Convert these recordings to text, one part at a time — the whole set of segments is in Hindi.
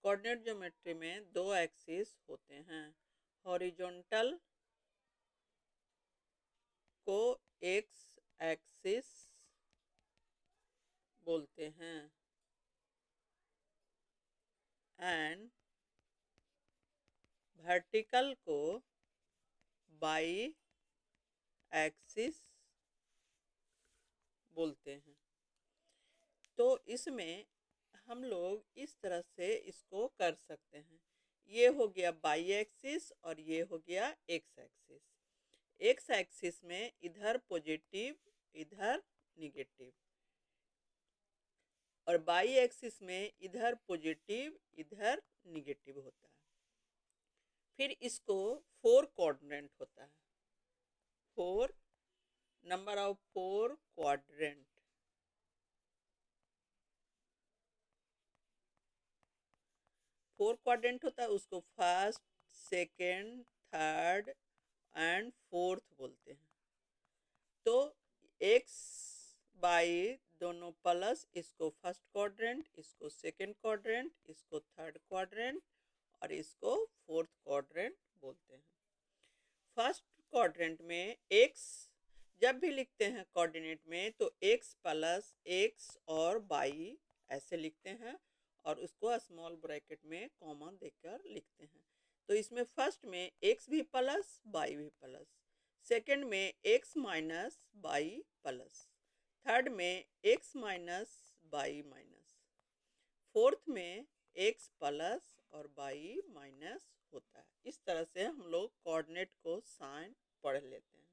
कोऑर्डिनेट ज्योमेट्री में दो एक्सिस होते हैं। हॉरिजॉन्टल को एक्स एक्सिस बोलते हैं एंड वर्टिकल को बाई एक्सिस बोलते हैं। तो इसमें हम लोग इस तरह से इसको कर सकते हैं। ये हो गया बाई एक्सिस और ये हो गया एक्स एक्सिस। एक्स एक्सिस में इधर पॉजिटिव इधर निगेटिव, और बाई एक्सिस में इधर पॉजिटिव इधर निगेटिव होता है। फिर इसको फोर क्वाड्रेंट होता है। Four number of four quadrant. Four quadrant होता है, उसको first second third and fourth बोलते हैं। तो एक्स बाई दोनों प्लस, इसको फर्स्ट क्वाड्रेंट, इसको सेकेंड क्वाड्रेंट, इसको थर्ड क्वाड्रेंट और इसको फोर्थ क्वाड्रेंट बोलते हैं। फर्स्ट क्वाड्रेंट में एक्स जब भी लिखते हैं कोऑर्डिनेट में तो एक्स प्लस एक्स और बाई ऐसे लिखते हैं, और उसको स्मॉल ब्रैकेट में कॉमा देकर लिखते हैं। तो इसमें फर्स्ट में एक्स भी प्लस बाई भी प्लस, सेकेंड में x minus y plus, third में x minus y minus, fourth में एक्स प्लस और बाई माइनस होता है। इस तरह से हम लोग कोऑर्डिनेट को साइन पढ़ लेते हैं,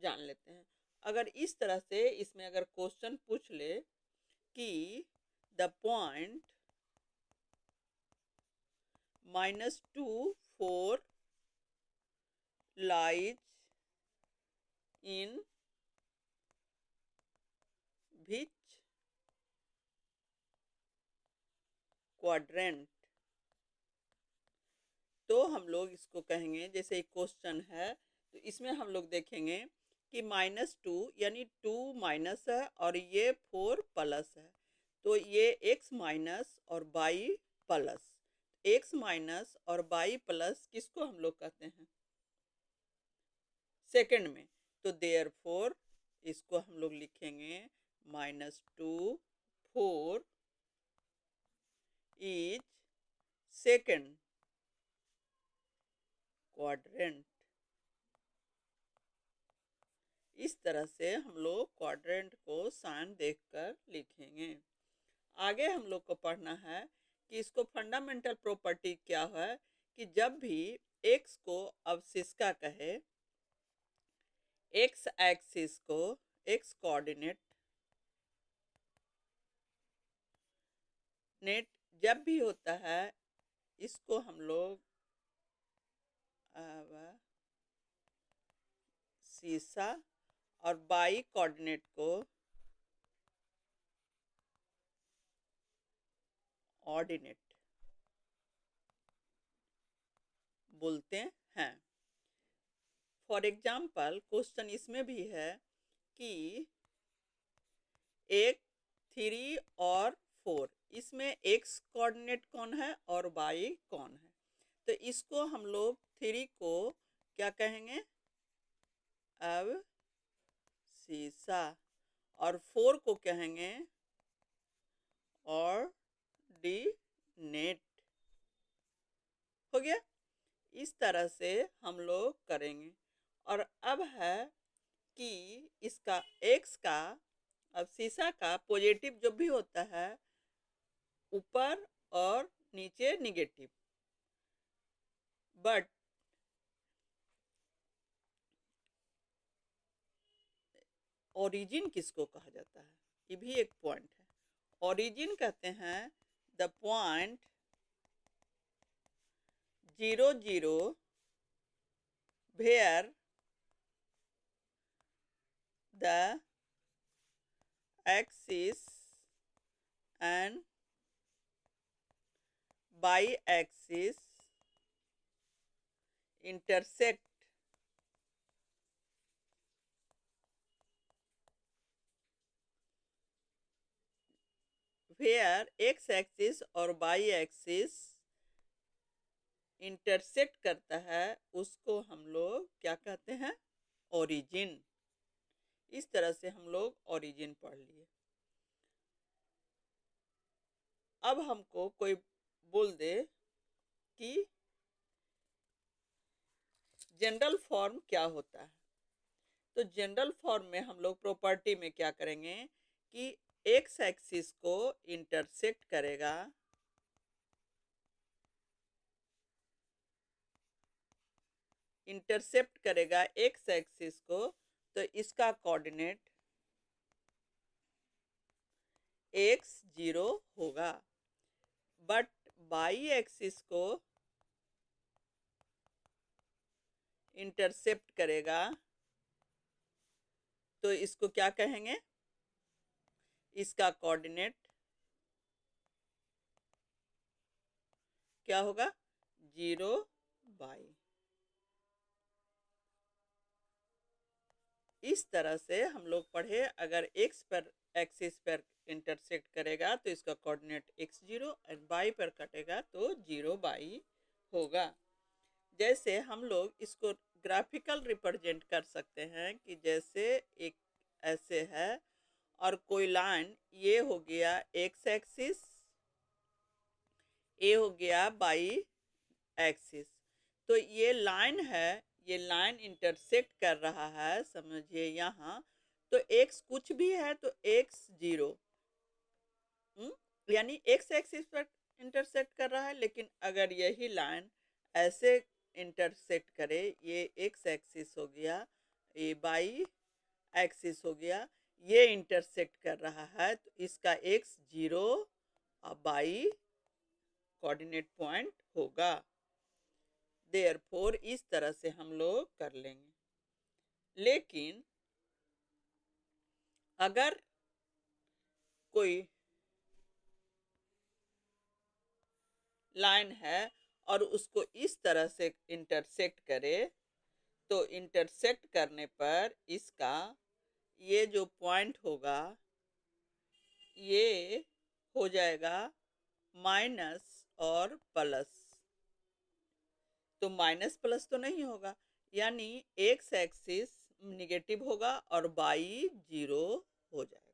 जान लेते हैं। अगर इस तरह से इसमें अगर क्वेश्चन पूछ ले कि the point -2 4 lies in which quadrant, तो हम लोग इसको कहेंगे, जैसे एक क्वेश्चन है तो इसमें हम लोग देखेंगे कि -2 यानी 2 माइनस है और ये 4 प्लस है, तो ये x माइनस और बाई प्लस, x माइनस और बाई प्लस किसको हम लोग कहते हैं, सेकंड में। तो देयरफॉर इसको हम लोग लिखेंगे -2 4 इज सेकंड क्वाड्रेंट। इस तरह से हम लोग क्वाड्रेंट को साइन देखकर लिखेंगे। आगे हम लोग को पढ़ना है कि इसको फंडामेंटल प्रॉपर्टी क्या है कि जब भी x को अवशिष्का कहे, x एक्सिस को x कोऑर्डिनेट नेट जब भी होता है, इसको हम लोग शीशा और बाई कोऑर्डिनेट को ऑर्डिनेट बोलते हैं। फॉर एग्जाम्पल क्वेश्चन इसमें भी है कि एक 3 और 4, इसमें x कोऑर्डिनेट कौन है और y कौन है, तो इसको हम लोग 3 को क्या कहेंगे, अब शीशा, और 4 को कहेंगे ऑर्डिनेट। हो गया। इस तरह से हम लोग करेंगे। और अब है कि इसका x का, अब शीशा का पॉजिटिव जो भी होता है ऊपर और नीचे निगेटिव, बट ओरिजिन किसको कहा जाता है, ये भी एक पॉइंट है। ओरिजिन कहते हैं the point 0 0 where the axis and Y axis intersect where X axis और वाई एक्सिस इंटरसेक्ट करता है उसको हम लोग क्या कहते हैं? ओरिजिन। इस तरह से हम लोग ओरिजिन पढ़ लिए। अब हमको कोई बोल दे कि जनरल फॉर्म क्या होता है, तो जनरल फॉर्म में हम लोग प्रॉपर्टी में क्या करेंगे कि एक्स एक्सिस को इंटरसेक्ट करेगा एक्स एक्सिस को, तो इसका कोऑर्डिनेट x0 होगा। बट वाई एक्सिस को इंटरसेप्ट करेगा तो इसको क्या कहेंगे? इसका कोऑर्डिनेट क्या होगा? 0 बाई। इस तरह से हम लोग पढ़े, अगर x पर एक्सिस पर इंटरसेक्ट करेगा तो इसका कोऑर्डिनेट x0 और y पर कटेगा तो 0 बाई होगा। जैसे हम लोग इसको ग्राफिकल रिप्रेजेंट कर सकते हैं कि जैसे एक ऐसे है और कोई लाइन, ये हो गया एक्स एक्सिस, ये हो गया वाई एक्सिस, तो ये लाइन है, ये लाइन इंटरसेक्ट कर रहा है, समझिए यहाँ। तो x कुछ भी है तो x0 यानी x एक्सिस पर इंटरसेक्ट कर रहा है। लेकिन अगर यही लाइन ऐसे इंटरसेक्ट करे, ये x एक्सिस हो गया, ये वाई एक्सिस हो गया, ये इंटरसेक्ट कर रहा है, तो इसका x0 और वाई कोऑर्डिनेट पॉइंट होगा। देयरफॉर इस तरह से हम लोग कर लेंगे। लेकिन अगर कोई लाइन है और उसको इस तरह से इंटरसेक्ट करे, तो इंटरसेक्ट करने पर इसका ये जो पॉइंट होगा ये हो जाएगा माइनस और प्लस। तो माइनस प्लस तो नहीं होगा, यानी एक्स एक्सिस निगेटिव होगा और वाई 0 हो जाएगा।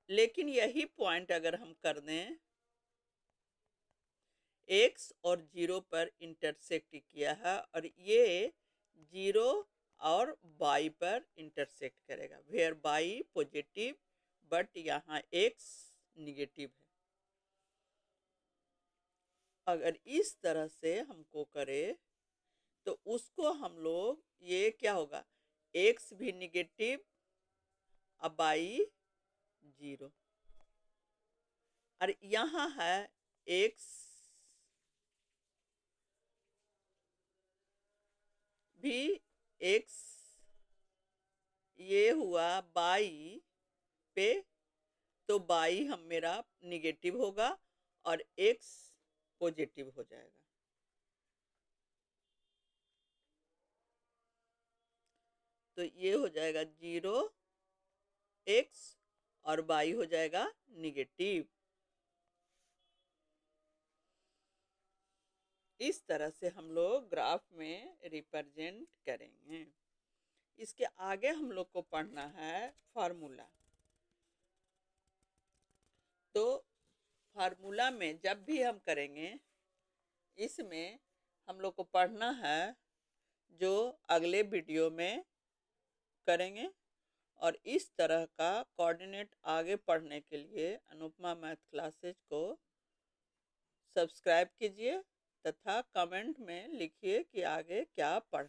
लेकिन यही पॉइंट अगर हम कर दें, एक्स और 0 पर इंटरसेक्ट किया है और ये 0 और वाई पर इंटरसेक्ट करेगा, वेयर वाई पॉजिटिव बट यहाँ एक्स निगेटिव है। अगर इस तरह से हमको करे तो उसको हम लोग, ये क्या होगा, एक्स भी निगेटिव और वाई 0, और यहाँ है एक्स भी एक्स, ये हुआ वाई पे, तो वाई हम मेरा निगेटिव होगा और एक्स पॉजिटिव हो जाएगा। तो ये हो जाएगा 0 एक्स और वाई हो जाएगा निगेटिव। इस तरह से हम लोग ग्राफ में रिप्रेजेंट करेंगे। इसके आगे हम लोग को पढ़ना है फार्मूला। तो फार्मूला में जब भी हम करेंगे, इसमें हम लोग को पढ़ना है जो अगले वीडियो में करेंगे। और इस तरह का कोऑर्डिनेट आगे पढ़ने के लिए अनुपमा मैथ क्लासेज को सब्सक्राइब कीजिए तथा कमेंट में लिखिए कि आगे क्या पढ़